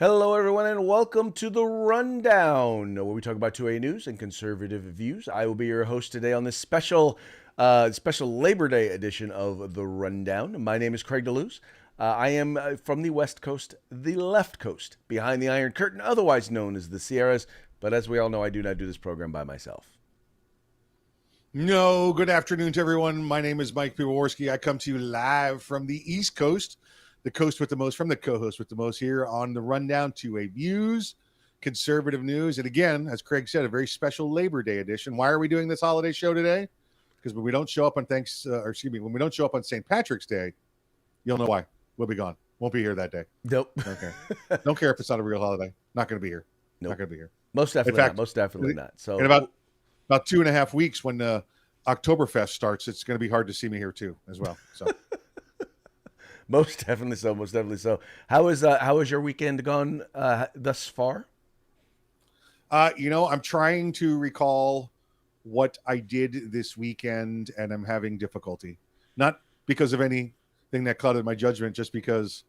Hello, everyone, and welcome to the Rundown, where we talk about 2A news and conservative views. I will be your host today on this special Labor Day edition of the Rundown. My name is Craig DeLuz. I am from the West Coast, the left coast, behind the Iron Curtain, otherwise known as the Sierras. But as we all know, I do not do this program by myself. No, good afternoon to everyone. My name is Mike Piwowarski. I come to you live from the East Coast, the coast with the most, from the co-host with the most here on the Rundown 2A Views, conservative news. And again, as Craig said, a very special Labor Day edition. Why are we doing this holiday show today? Because when we don't show up on when we don't show up on St. Patrick's Day, you'll know why. We'll be gone. Won't be here that day. Nope. Okay. Don't care if it's not a real holiday. Not going to be here. Nope. Not going to be here. Most definitely not. Most definitely not. So in about 2.5 weeks when Oktoberfest starts, it's going to be hard to see me here too, as well. So, most definitely so. Most definitely so. How is your weekend gone thus far? I'm trying to recall what I did this weekend, and I'm having difficulty. Not because of anything that clouded my judgment, just because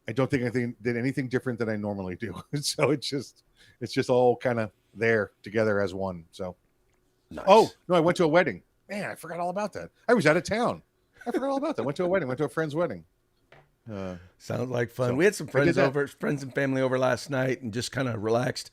I don't think I did anything different than I normally do. So it's just all kind of there together as one. So, Nice. Oh no, I went to a wedding. Man, I forgot all about that. I was out of town. I forgot all about that. Went to a wedding. Went to a friend's wedding. Sounds like fun. So We had some friends and family over last night, and just kind of relaxed.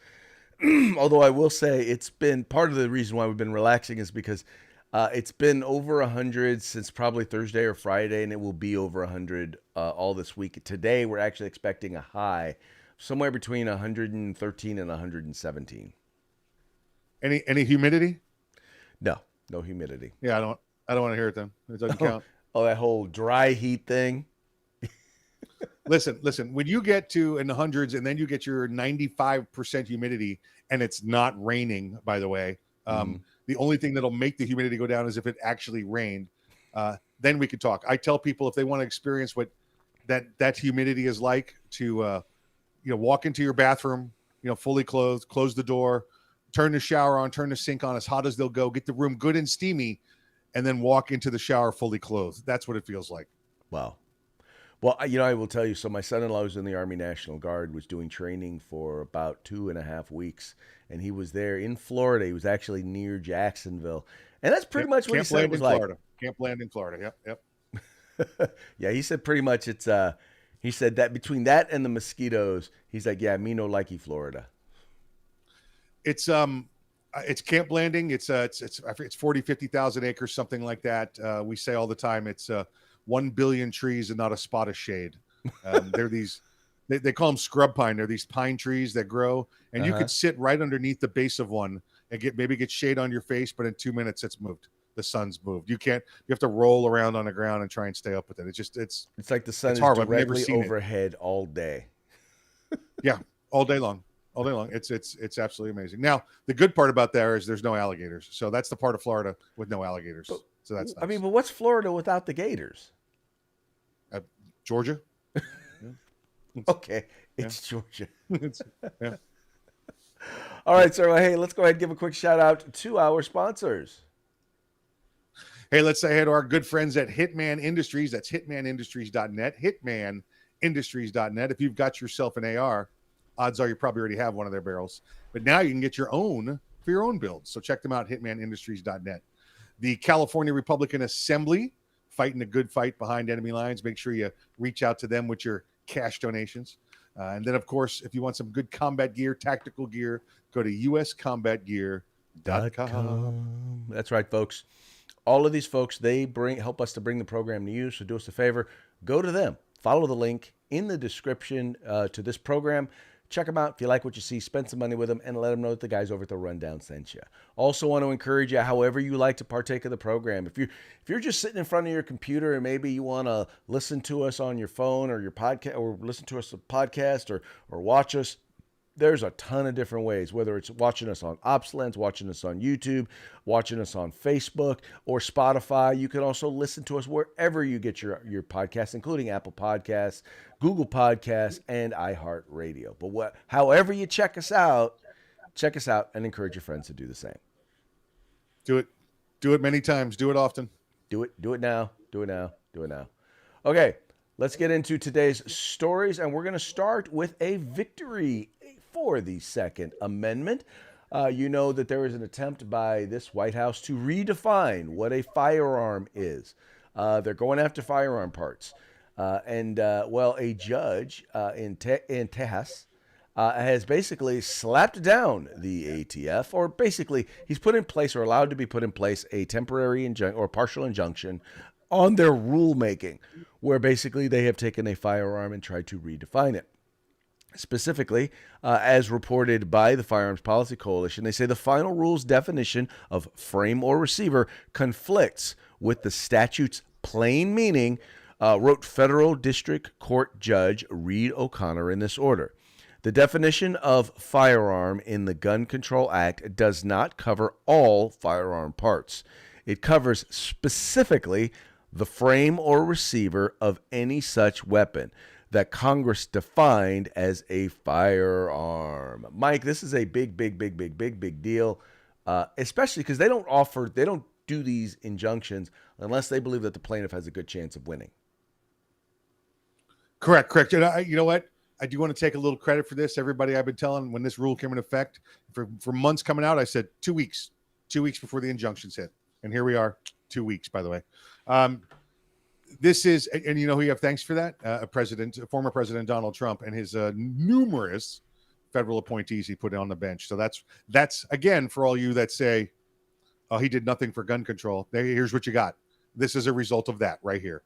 Although I will say, it's been part of the reason why we've been relaxing is because it's been over 100 since probably Thursday or Friday, and it will be over 100 all this week. Today, we're actually expecting a high somewhere between 113 and 117. Any humidity? No humidity. Yeah, I don't want to hear it then. It doesn't count. Oh, that whole dry heat thing. Listen. When you get to in the hundreds and then you get your 95% humidity and it's not raining, by the way, the only thing that'll make the humidity go down is if it actually rained. Then we could talk. I tell people if they want to experience what that humidity is like to, walk into your bathroom, fully clothed, close the door, turn the shower on, turn the sink on as hot as they'll go, get the room good and steamy, and then walk into the shower fully clothed. That's what it feels like. Wow. Well, I will tell you. So my son-in-law was in the Army National Guard, was doing training for about 2.5 weeks, and he was there in Florida. He was actually near Jacksonville, and that's pretty much what he said it was like. Camp Land in Florida. Yep. Yeah, he said pretty much it's. He said that between that and the mosquitoes, he's like, yeah, me no likey Florida. It's camp landing. It's 50,000 acres, something like that. We say all the time it's 1 billion trees and not a spot of shade. They're these they call them scrub pine. They're these pine trees that grow, and you could sit right underneath the base of one and get shade on your face, but in 2 minutes it's moved. The sun's moved. You have to roll around on the ground and try and stay up with it. It's like the sun is horrible. directly overhead all day. Yeah, all day long. All day long. It's absolutely amazing. Now, the good part about there is there's no alligators. So that's the part of Florida with no alligators. So that's nice. I mean, but what's Florida without the gators? Georgia. Okay, it's Georgia. Yeah. All right, so hey, let's go ahead and give a quick shout out to our sponsors. Hey, let's say hey to our good friends at Hitman Industries. That's hitmanindustries.net. Hitmanindustries.net. If you've got yourself an AR, odds are you probably already have one of their barrels. But now you can get your own for your own build. So check them out, hitmanindustries.net. The California Republican Assembly, fighting a good fight behind enemy lines. Make sure you reach out to them with your cash donations. And then, of course, if you want some good combat gear, tactical gear, go to uscombatgear.com. That's right, folks. All of these folks, they help us to bring the program to you. So do us a favor, go to them. Follow the link in the description to this program. Check them out. If you like what you see, spend some money with them and let them know that the guys over at the Rundown sent you. Also want to encourage you, however you like to partake of the program. If you're just sitting in front of your computer and maybe you want to listen to us on your phone or your podcast, or listen to us a podcast, or watch us, there's a ton of different ways, whether it's watching us on OpsLens, watching us on YouTube, watching us on Facebook or Spotify. You can also listen to us wherever you get your podcasts, including Apple Podcasts, Google Podcasts, and iHeartRadio. But however you check us out and encourage your friends to do the same. Do it. Do it many times. Do it often. Do it now. Do it now. Okay. Let's get into today's stories, and we're going to start with a victory for the Second Amendment. You know that there is an attempt by this White House to redefine what a firearm is. They're going after firearm parts. Well, a judge in Texas has basically slapped down the ATF, or basically he's put in place or allowed to be put in place a temporary or partial injunction on their rulemaking, where basically they have taken a firearm and tried to redefine it. Specifically, as reported by the Firearms Policy Coalition, they say the final rule's definition of frame or receiver conflicts with the statute's plain meaning, wrote Federal District Court Judge Reed O'Connor in this order. The definition of firearm in the Gun Control Act does not cover all firearm parts. It covers specifically the frame or receiver of any such weapon that Congress defined as a firearm. Mike, this is a big deal, especially because they don't do these injunctions unless they believe that the plaintiff has a good chance of winning. Correct. And you know what? I do want to take a little credit for this. Everybody I've been telling when this rule came into effect for months coming out, I said 2 weeks before the injunctions hit. And here we are, 2 weeks, by the way. This is, and you know who you have thanks for that? Former President Donald Trump and his numerous federal appointees he put on the bench. So that's again, for all you that say, oh, he did nothing for gun control. Here's what you got. This is a result of that right here.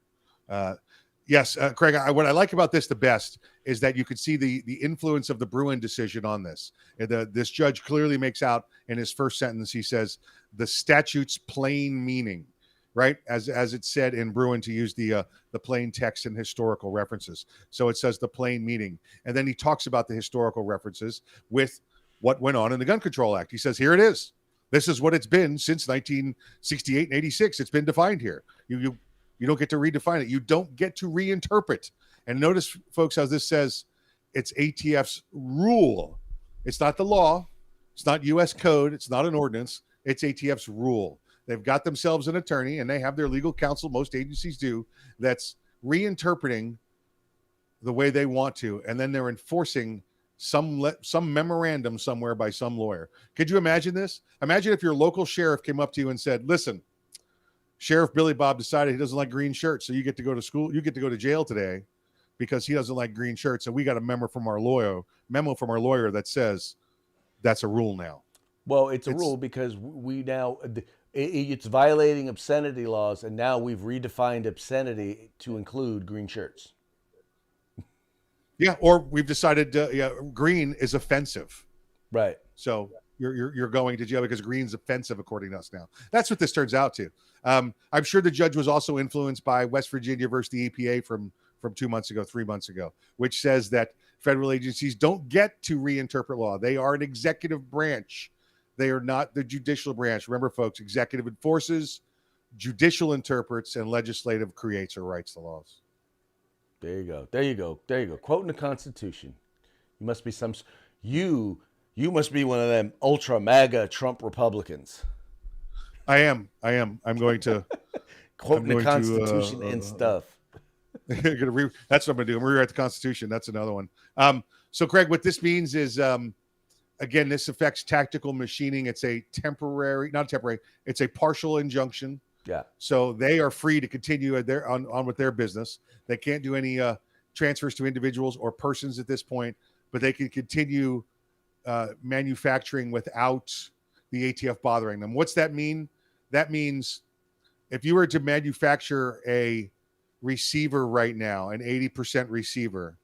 Yes, Craig, what I like about this the best is that you could see the influence of the Bruin decision on this. This judge clearly makes out in his first sentence, he says, the statute's plain meaning, right? As it said in Bruin, to use the plain text and historical references. So it says the plain meaning. And then he talks about the historical references with what went on in the Gun Control Act. He says, here it is. This is what it's been since 1968 and 86. It's been defined here. You don't get to redefine it. You don't get to reinterpret. And notice, folks, how this says it's ATF's rule. It's not the law. It's not U.S. code. It's not an ordinance. It's ATF's rule. They've got themselves an attorney, and they have their legal counsel, most agencies do, that's reinterpreting the way they want to, and then they're enforcing some memorandum somewhere by some lawyer. Could you imagine this? Imagine if your local sheriff came up to you and said, listen, Sheriff Billy Bob decided he doesn't like green shirts, so you get to go to school. You get to go to jail today because he doesn't like green shirts. And we got a memo from our lawyer that says that's a rule now. Well, it's a rule because we now it's violating obscenity laws, and now we've redefined obscenity to include green shirts. Yeah, or we've decided green is offensive. Right. So you're going to jail because green's offensive according to us now. That's what this turns out to. I'm sure the judge was also influenced by West Virginia versus the EPA from 3 months ago, which says that federal agencies don't get to reinterpret law. They are an executive branch. They are not the judicial branch. Remember, folks, executive enforces, judicial interprets, and legislative creates or writes the laws. There you go. Quoting the Constitution. You must be you must be one of them ultra MAGA Trump Republicans. I am. I'm going to quoting the Constitution and stuff. That's what I'm going to do. I'm going to rewrite the Constitution. That's another one. So, Craig, what this means is, again, this affects tactical machining. It's a it's a partial injunction. Yeah. So they are free to continue on with their business. They can't do any transfers to individuals or persons at this point, but they can continue manufacturing without the ATF bothering them. What's that mean? That means if you were to manufacture a receiver right now, an 80% receiver,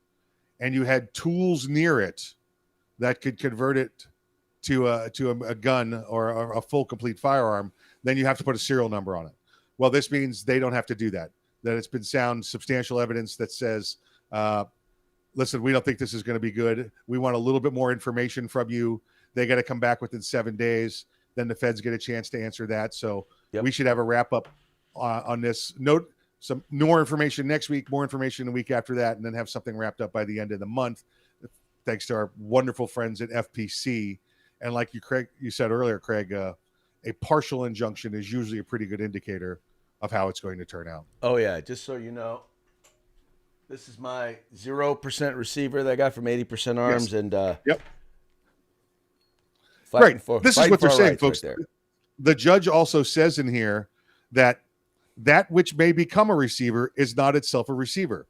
and you had tools near it that could convert it to a gun or a full complete firearm, then you have to put a serial number on it. Well, this means they don't have to do that. That it's been sound substantial evidence that says, listen, we don't think this is going to be good. We want a little bit more information from you. They got to come back within 7 days. Then the feds get a chance to answer that. So we should have a wrap up on this. Note some more information next week, more information the week after that, and then have something wrapped up by the end of the month. Thanks to our wonderful friends at FPC. And like you said earlier, Craig, a partial injunction is usually a pretty good indicator of how it's going to turn out. Oh yeah, just so you know, This is my 0% receiver that I got from 80% Yes. Arms, and Yep. Right. This is fighting what for they're our saying, rights right folks. there. The judge also says in here that that which may become a receiver is not itself a receiver.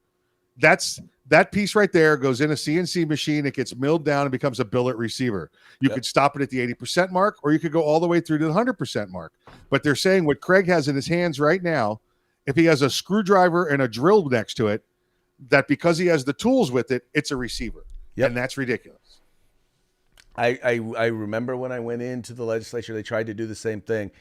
That piece right there goes in a CNC machine. It gets milled down and becomes a billet receiver. You could stop it at the 80% mark, or you could go all the way through to the 100% mark. But they're saying what Craig has in his hands right now, if he has a screwdriver and a drill next to it, that because he has the tools with it, it's a receiver. Yep. And that's ridiculous. I remember when I went into the legislature, they tried to do the same thing.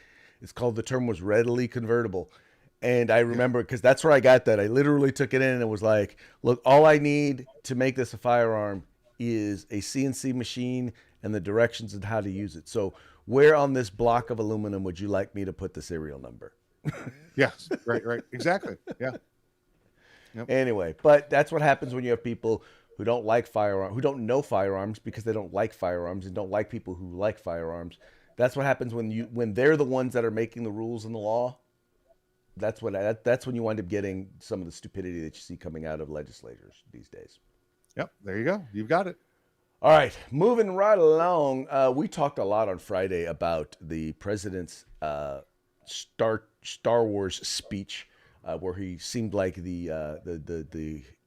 It's called, the term was readily convertible. And I remember, because that's where I got that. I literally took it in and it was like, look, all I need to make this a firearm is a CNC machine and the directions on how to use it. So where on this block of aluminum would you like me to put the serial number? Yes, right. Exactly. Yeah. Yep. Anyway, but that's what happens when you have people who don't like firearms, who don't know firearms because they don't like firearms, and don't like people who like firearms. That's what happens when they're the ones that are making the rules and the law. That's when you wind up getting some of the stupidity that you see coming out of legislators these days. Yep. There you go. You've got it. All right, moving right along. We talked a lot on Friday about the president's Star Wars speech, where he seemed like the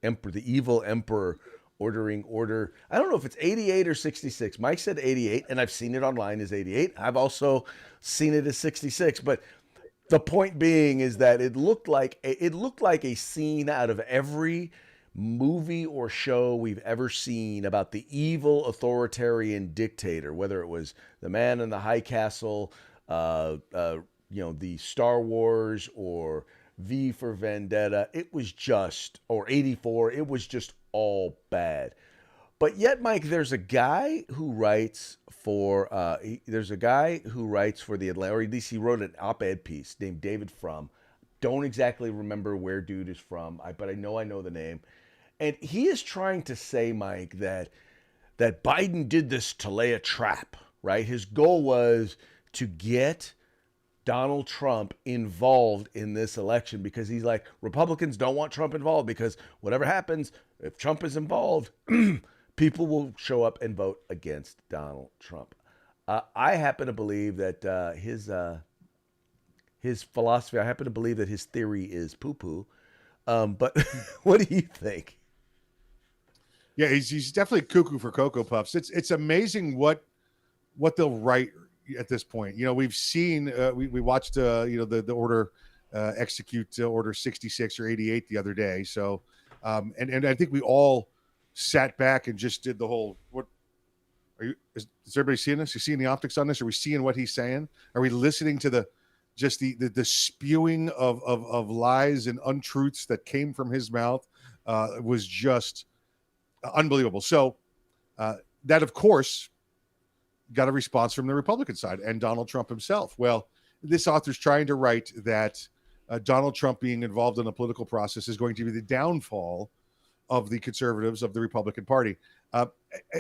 emperor, the evil emperor, ordering order. I don't know if it's 88 or 66. Mike said 88, and I've seen it online as 88. I've also seen it as 66, but the point being is that it looked like a scene out of every movie or show we've ever seen about the evil authoritarian dictator, whether it was The Man in the High Castle, the Star Wars, or V for Vendetta. It was just, or 84. It was just all bad. But yet, Mike, there's a guy who writes for the Atlanta, or at least he wrote an op-ed piece named David Frum. Don't exactly remember where dude is from, but I know the name. And he is trying to say, Mike, that Biden did this to lay a trap, right? His goal was to get Donald Trump involved in this election, because he's like, Republicans don't want Trump involved, because whatever happens, if Trump is involved, people will show up and vote against Donald Trump. I happen to believe that his philosophy, I happen to believe that his theory is poo-poo. But what do you think? Yeah, he's definitely cuckoo for Cocoa Puffs. It's amazing what they'll write at this point. We've seen we watched the order execute order 66 or 88 the other day. So and I think we all sat back and just did the whole, what are you, is everybody seeing this? You seeing the optics on this? Are we seeing what he's saying? Are we listening to the spewing of lies and untruths that came from his mouth? Was just unbelievable. So that, of course, got a response from the Republican side and Donald Trump himself. Well, this author's trying to write that Donald Trump being involved in the political process is going to be the downfall of the conservatives, of the Republican Party.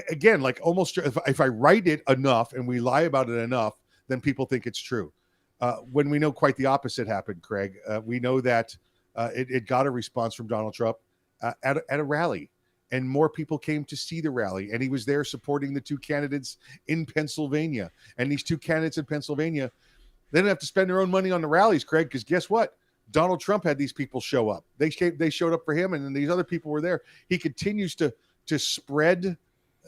Again, like almost, if I write it enough and we lie about it enough, then people think it's true. When we know quite the opposite happened, Craig. We know that it got a response from Donald Trump at a rally, and more people came to see the rally, and he was there supporting the two candidates in Pennsylvania. And these two candidates in Pennsylvania, they didn't have to spend their own money on the rallies, Craig, because guess what? Donald Trump had these people show up. They showed up for him, and then these other people were there. He continues to spread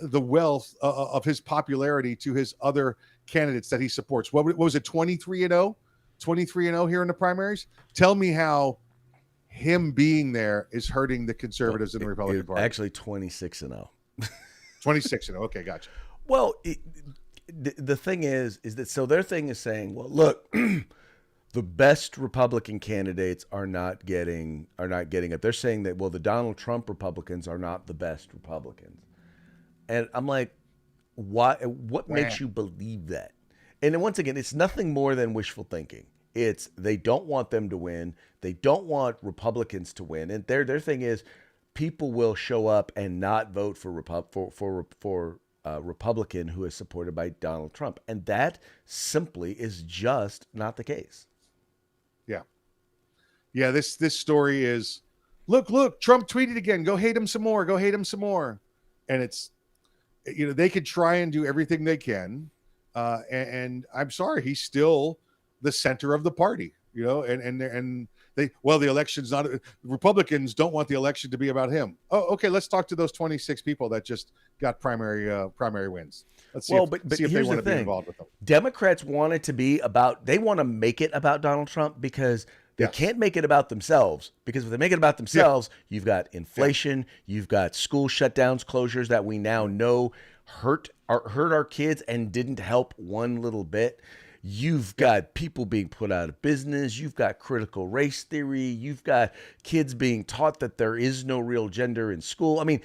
the wealth of his popularity to his other candidates that he supports. What was it, 23-0? 23-0 here in the primaries? Tell me how him being there is hurting the conservatives in the Republican Party. Actually 26-0. 26-0. Okay, gotcha. Well, the thing is that, so their thing is saying, well, look, the best Republican candidates are not getting it. They're saying that, well, the Donald Trump Republicans are not the best Republicans. And I'm like, why? What makes you believe that? And then once again, it's nothing more than wishful thinking. It's, they don't want them to win. They don't want Republicans to win. And their thing is, people will show up and not vote for Republican who is supported by Donald Trump. And that simply is just not the case. Yeah. This story is look, Trump tweeted again. Go hate him some more. Go hate him some more. And it's, they could try and do everything they can. And I'm sorry, he's still the center of the party, and the election's not, Republicans don't want the election to be about him. Oh, okay. Let's talk to those 26 people that just got primary wins. Let's see if they want to be involved with them. Democrats want it to be about, they want to make it about Donald Trump because they can't make it about themselves, because if they make it about themselves, you've got inflation, you've got school shutdowns, closures that we now know hurt our kids and didn't help one little bit. You've got people being put out of business. You've got critical race theory. You've got kids being taught that there is no real gender in school. I mean,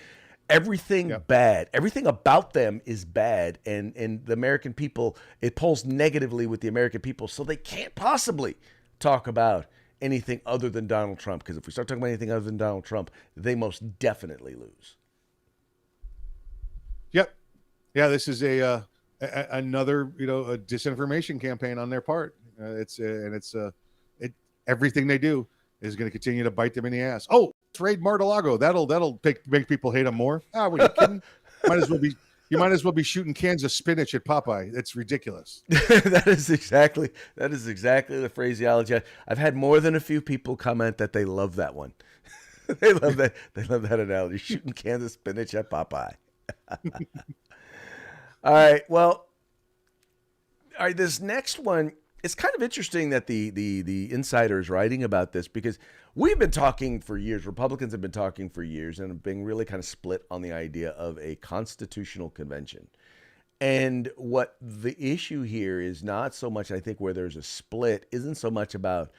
everything bad. Everything about them is bad. And the American people, it pulls negatively with the American people. So they can't possibly talk about anything other than Donald Trump. Because if we start talking about anything other than Donald Trump, they most definitely lose. Yep. Yeah, this is another a disinformation campaign on their part. Everything they do is going to continue to bite them in the ass. Oh, let's raid Mar-a-Lago. That'll make people hate them more. Ah, were you kidding? You might as well be shooting cans of spinach at Popeye. It's ridiculous. That is exactly the phraseology. I've had more than a few people comment that they love that one. They love that analogy. Shooting cans of spinach at Popeye. All right. Well, all right. This next one, it's kind of interesting that the insider is writing about this, because we've been talking for years. Republicans have been talking for years and have been really kind of split on the idea of a constitutional convention. And what the issue here is not so much, I think, where there's a split, isn't so much about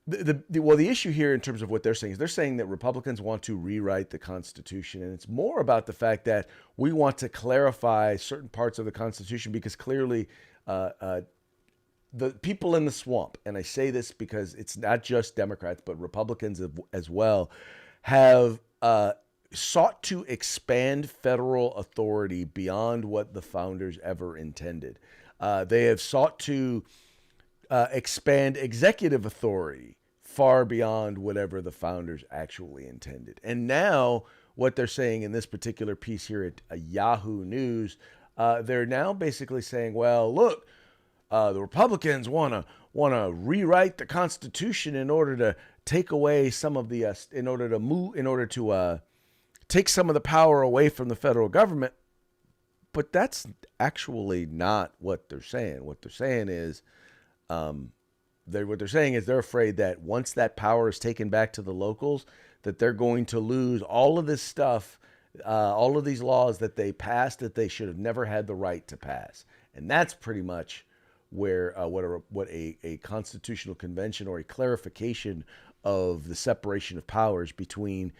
the issue here in terms of what they're saying is they're saying that Republicans want to rewrite the Constitution. And it's more about the fact that we want to clarify certain parts of the Constitution, because clearly the people in the swamp, and I say this because it's not just Democrats, but Republicans as well, have sought to expand federal authority beyond what the founders ever intended. They have sought to expand executive authority far beyond whatever the founders actually intended. And now what they're saying in this particular piece here at Yahoo News, they're now basically saying, well, look, the Republicans want to rewrite the Constitution in order to take away some of the take some of the power away from the federal government. But that's actually not what they're saying. What they're saying is, they're afraid that once that power is taken back to the locals, that they're going to lose all of this stuff, all of these laws that they passed that they should have never had the right to pass. And that's pretty much where what a constitutional convention, or a clarification of the separation of powers between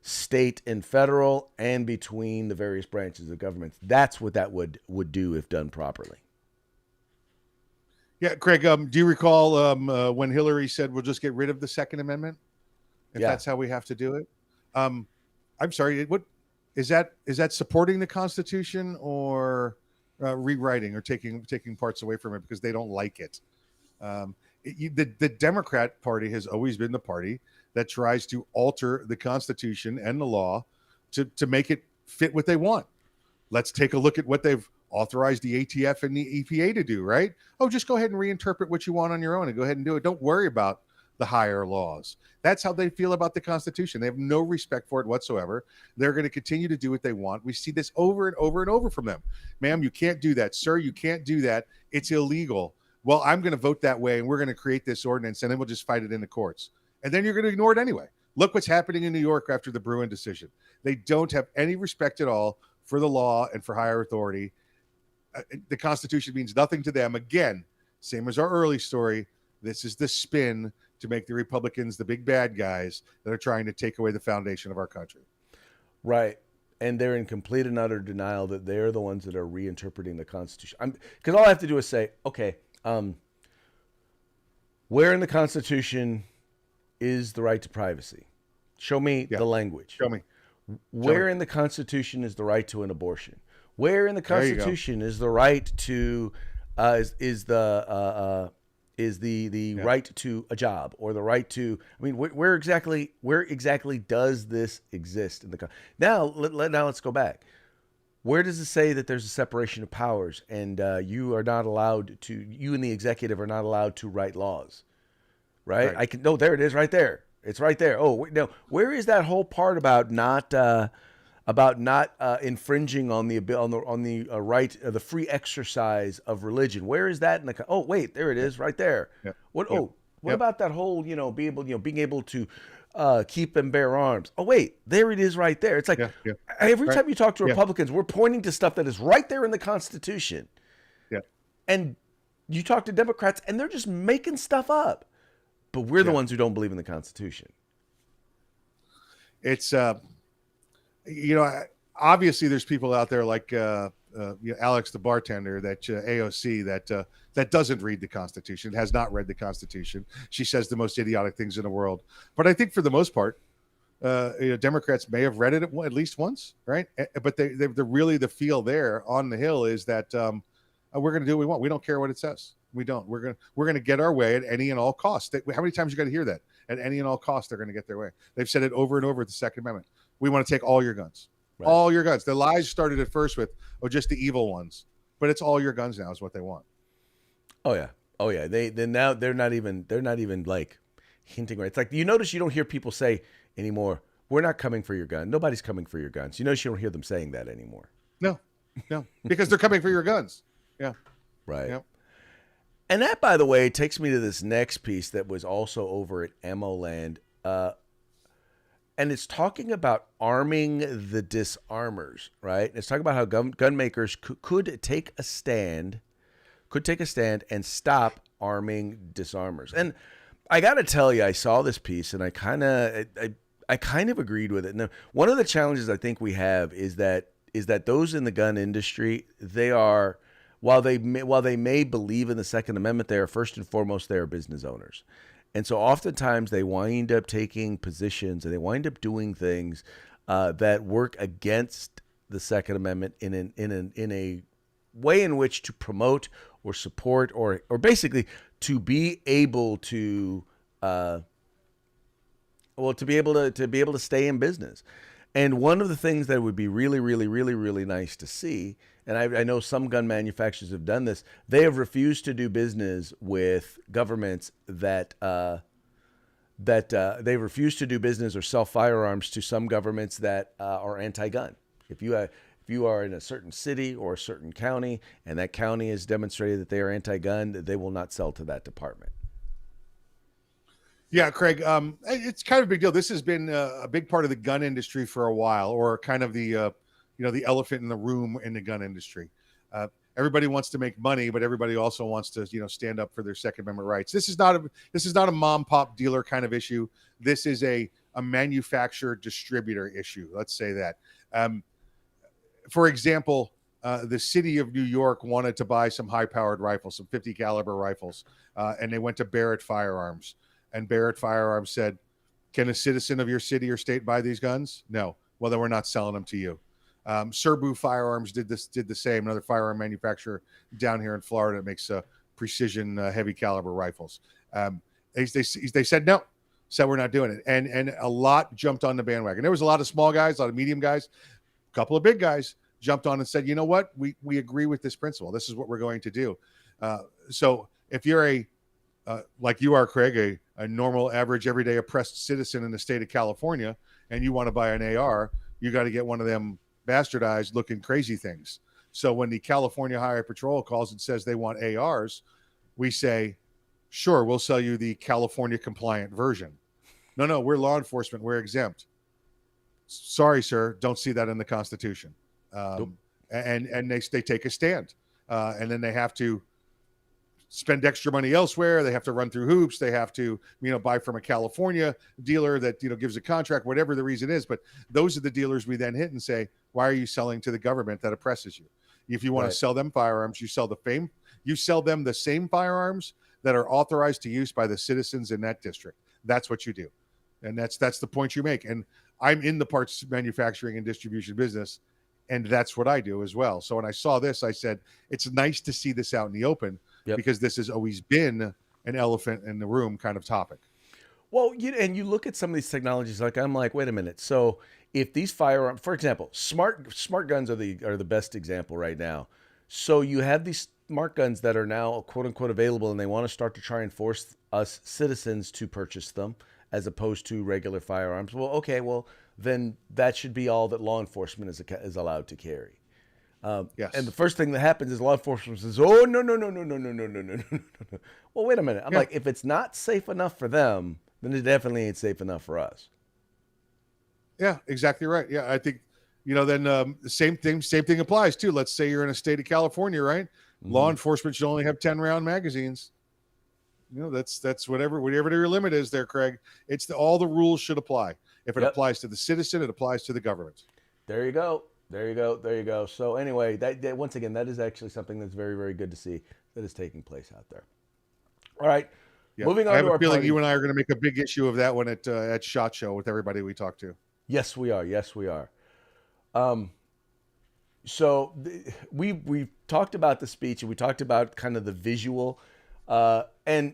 state and federal, and between the various branches of government. That's what that would do if done properly. Yeah, Craig, do you recall when Hillary said we'll just get rid of the Second Amendment if that's how we have to do it? I'm sorry, what is that? Is that supporting the Constitution, or rewriting, or taking parts away from it because they don't like it? The Democrat Party has always been the party that tries to alter the Constitution and the law to make it fit what they want. Let's take a look at what they've authorized the ATF and the EPA to do, right? Oh, just go ahead and reinterpret what you want on your own and go ahead and do it. Don't worry about the higher laws. That's how they feel about the Constitution. They have no respect for it whatsoever. They're going to continue to do what they want. We see this over and over and over from them. Ma'am, you can't do that. Sir, you can't do that. It's illegal. Well, I'm going to vote that way, and we're going to create this ordinance, and then we'll just fight it in the courts. And then you're going to ignore it anyway. Look what's happening in New York after the Bruin decision. They don't have any respect at all for the law and for higher authority. The Constitution means nothing to them. Again, same as our early story, this is the spin to make the Republicans the big bad guys that are trying to take away the foundation of our country. Right. And they're in complete and utter denial that they're the ones that are reinterpreting the Constitution. Because all I have to do is say, okay, where in the Constitution is the right to privacy? Show me the language. Show me. Where in the Constitution is the right to an abortion? Where in the Constitution is the right to is is the Yeah. right to a job or the right to. I mean, where exactly does this exist in the now? Now let's go back. Where does it say that there's a separation of powers and you are not allowed to? You and the executive are not allowed to write laws, right? Right. I can. No, there it is, right there. It's right there. Oh, wait, no. Where is that whole part about not infringing on the right the free exercise of religion? Where is that in the? Oh, wait, there it Yeah. is, right there. Yeah. What? Yep. Oh, what Yep. about that whole being able to keep and bear arms? Oh, wait, there it is, right there. It's like Yeah. Yeah. every Right. time you talk to Yeah. Republicans, we're pointing to stuff that is right there in the Constitution, Yeah. and you talk to Democrats, and they're just making stuff up. But we're the Yeah. ones who don't believe in the Constitution. It's obviously there's people out there like Alex the bartender, that AOC, that doesn't read the Constitution, has not read the Constitution. She says the most idiotic things in the world. But I think for the most part, Democrats may have read it at least once, right? But they're really the feel there on the Hill is that we're going to do what we want. We don't care what it says. We don't. We're going to get our way at any and all costs. How many times you got to hear that? At any and all costs, they're going to get their way. They've said it over and over at the Second Amendment. We want to take all your guns, Right. all your guns. The lies started at first with, oh, just the evil ones, but it's all your guns now is what they want. Oh yeah. Oh yeah. They're not even like hinting, right. It's like, you notice you don't hear people say anymore, we're not coming for your gun. Nobody's coming for your guns. You notice you don't hear them saying that anymore. No, because they're coming for your guns. Yeah. Right. Yep. And that, by the way, takes me to this next piece that was also over at Emoland. And it's talking about arming the disarmers, right? And it's talking about how gun makers could take a stand and stop arming disarmers. And I got to tell you, I saw this piece and I kind of agreed with it. Now, one of the challenges I think we have is that those in the gun industry, they are, while they may believe in the Second Amendment, they are first and foremost, they are business owners. And so oftentimes they wind up taking positions and they wind up doing things that work against the Second Amendment in a way in which to promote or support or basically to be able to to be able to stay in business. And one of the things that would be really, really, really, really nice to see, and I know some gun manufacturers have done this, they have refused to do business with governments that they refuse to do business or sell firearms to some governments that are anti-gun. If you are in a certain city or a certain county, and that county has demonstrated that they are anti-gun, they will not sell to that department. Yeah, Craig, it's kind of a big deal. This has been a big part of the gun industry for a while, or kind of the the elephant in the room in the gun industry. Everybody wants to make money, but everybody also wants to stand up for their Second Amendment rights. This is not a mom pop dealer kind of issue. This is a manufacturer distributor issue. Let's say that. For example, the city of New York wanted to buy some high-powered rifles, some 50 caliber rifles, and they went to Barrett Firearms. And Barrett Firearms said, can a citizen of your city or state buy these guns? No. Well, then we're not selling them to you. Serbu Firearms did the same, another firearm manufacturer down here in Florida that makes precision heavy caliber rifles. They said no, said we're not doing it. And a lot jumped on the bandwagon. There was a lot of small guys, a lot of medium guys, a couple of big guys jumped on and said, you know what, we agree with this principle. This is what we're going to do. So if you're like you are, Craig, a normal, average, everyday oppressed citizen in the state of California, and you want to buy an AR, you got to get one of them bastardized looking crazy things. So when the California Highway Patrol calls and says they want ARs, we say, sure, we'll sell you the California compliant version. No, we're law enforcement. We're exempt. Sorry, sir. Don't see that in the Constitution. Nope. And they take a stand. And then they have to spend extra money elsewhere. They have to run through hoops. They have to, buy from a California dealer that, gives a contract, whatever the reason is. But those are the dealers we then hit and say, why are you selling to the government that oppresses you? If you want to sell them firearms, you sell them the same firearms that are authorized to use by the citizens in that district. That's what you do. And that's the point you make. And I'm in the parts manufacturing and distribution business, and that's what I do as well. So when I saw this, I said, it's nice to see this out in the open. Yep. Because this has always been an elephant in the room kind of topic. Well, and you look at some of these technologies, like I'm like, wait a minute. So if these firearms, for example, smart guns are the best example right now. So you have these smart guns that are now quote unquote available, and they want to start to try and force us citizens to purchase them as opposed to regular firearms. Well, okay, well then that should be all that law enforcement is allowed to carry. Yes. And the first thing that happens is law enforcement says, "Oh no. Well, wait a minute. I'm Yeah. like, if it's not safe enough for them, then it definitely ain't safe enough for us." Yeah, exactly right. Yeah, I think, then the same thing applies too. Let's say you're in a state of California, right? Law enforcement should only have 10-round magazines. That's whatever your limit is there, Craig. All the rules should apply. If it applies to the citizen, it applies to the government. There you go. There you go. There you go. So anyway, that once again, that is actually something that's very, very good to see that is taking place out there. All right. Yeah. Moving on I have to a our feeling party. you and I are going to make a big issue of that one at SHOT Show with everybody we talk to. Yes, we are. Yes, we are. So we talked about the speech, and we talked about kind of the visual, and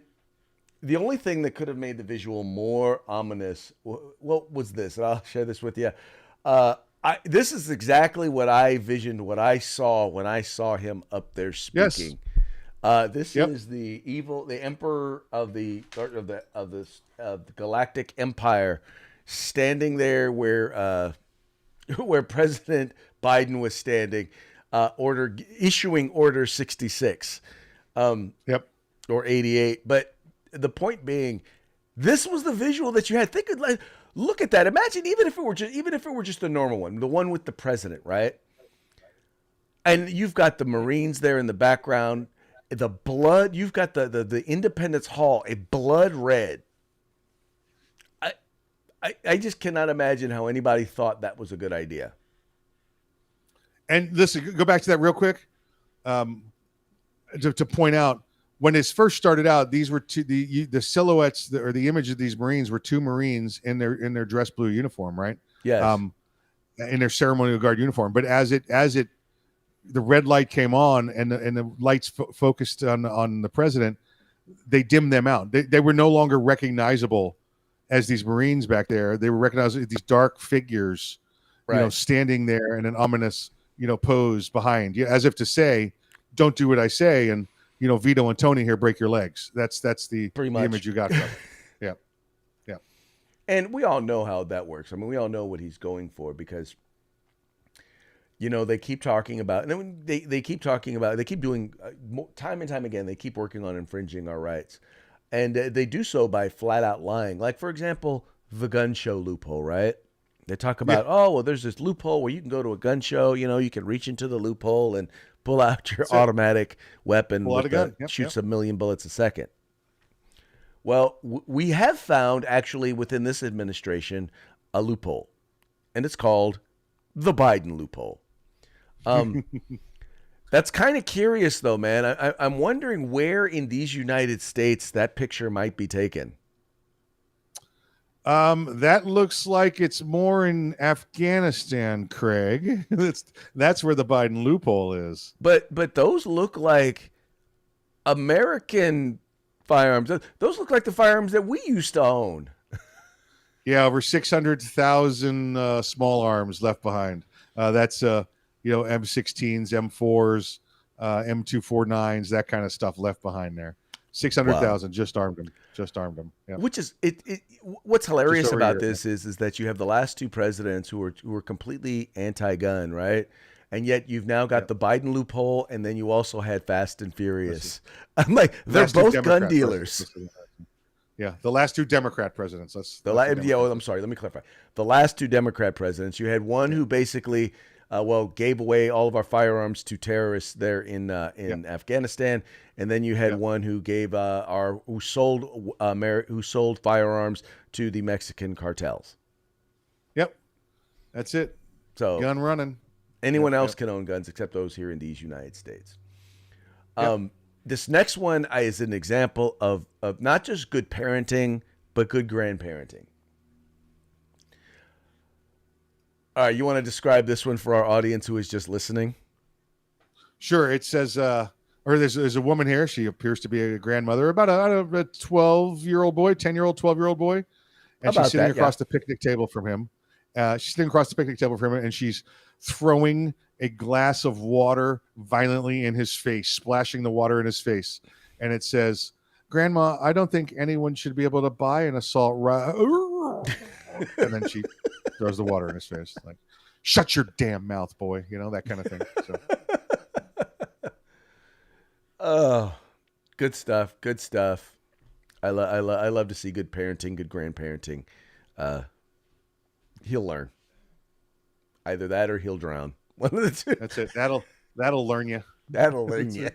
the only thing that could have made the visual more ominous, well, was this, and I'll share this with you. This is exactly what I visioned, what I saw when I saw him up there speaking. Yes. This is the emperor of the galactic empire, standing there where where President Biden was standing, issuing Order 66, or 88. But the point being, this was the visual that you had. Look at that. Imagine even if it were just a normal one, the one with the president, right? And you've got the Marines there in the background. The blood. You've got the Independence Hall, a blood red. I just cannot imagine how anybody thought that was a good idea. And listen, go back to that real quick, to point out, when this first started out, these were the silhouettes or the image of these Marines were two Marines in their dress blue uniform, right? Yes. In their ceremonial guard uniform. But as the red light came on and the lights focused on the president, they dimmed them out. They were no longer recognizable as these Marines back there. They were recognized as these dark figures, right, standing there in an ominous, pose behind, as if to say, "Don't do what I say," and Vito and Tony here, break your legs. That's the image you got from it. Yeah. And we all know how that works. I mean, we all know what he's going for, because they keep talking about, and then they keep talking about, they keep doing time and time again, they keep working on infringing our rights. And they do so by flat out lying. Like, for example, the gun show loophole, right? They talk about, oh, well, there's this loophole where you can go to a gun show, you can reach into the loophole and pull out your automatic weapon that shoots 1 million bullets a second. Well, we have found, actually, within this administration, a loophole. And it's called the Biden loophole. That's kind of curious, though, man. I'm wondering where in these United States that picture might be taken. That looks like it's more in Afghanistan, Craig. That's where the Biden loophole is. But those look like American firearms. Those look like the firearms that we used to own. Yeah, over 600,000 small arms left behind. That's M16s, M4s, M249s, that kind of stuff left behind there. 600,000 just armed them. Yeah. Which is what's hilarious about this is that you have the last two presidents who were completely anti-gun, right? And yet you've now got the Biden loophole, and then you also had Fast and Furious. I'm like, they're both gun dealers. Yeah, the last two Democrat presidents. I'm sorry. Let me clarify. The last two Democrat presidents, you had one who basically gave away all of our firearms to terrorists there in Afghanistan, and then you had one who gave who sold firearms to the Mexican cartels. Yep, that's it. So gun running. Anyone else can own guns except those here in these United States. This next one is an example of not just good parenting, but good grandparenting. All right, you want to describe this one for our audience who is just listening? Sure. It says, or or there's a woman here. She appears to be a grandmother, about a 12-year-old boy, 10-year-old, 12-year-old boy, and she's About sitting that, yeah. across the picnic table from him. She's sitting across the picnic table from him, and she's throwing a glass of water violently in his face, splashing the water in his face, and it says, "Grandma, I don't think anyone should be able to buy an assault rifle." And then she throws the water in his face, like, "Shut your damn mouth, boy," that kind of thing. So. Oh, good stuff. Good stuff. I love to see good parenting, good grandparenting. He'll learn. Either that or he'll drown. One of the two. That's it. That'll learn you. That'll learn you.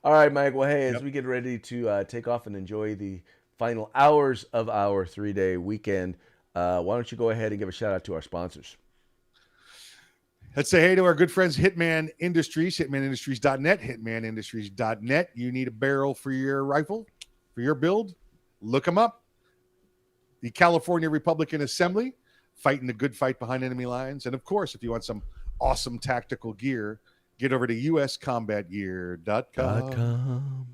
All right, Mike. Well, hey, as Yep. we get ready to take off and enjoy the final hours of our 3-day weekend, why don't you go ahead and give a shout out to our sponsors? Let's say hey to our good friends, Hitman Industries, hitmanindustries.net, hitmanindustries.net. You need a barrel for your rifle, for your build? Look them up. The California Republican Assembly, fighting the good fight behind enemy lines. And of course, if you want some awesome tactical gear, get over to uscombatgear.com.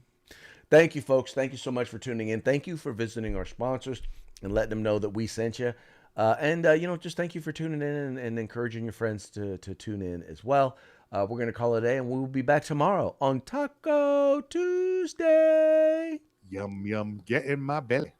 Thank you, folks. Thank you so much for tuning in. Thank you for visiting our sponsors and letting them know that we sent you. Just thank you for tuning in and encouraging your friends to tune in as well. We're going to call it a day, and we'll be back tomorrow on Taco Tuesday. Yum, yum, get in my belly.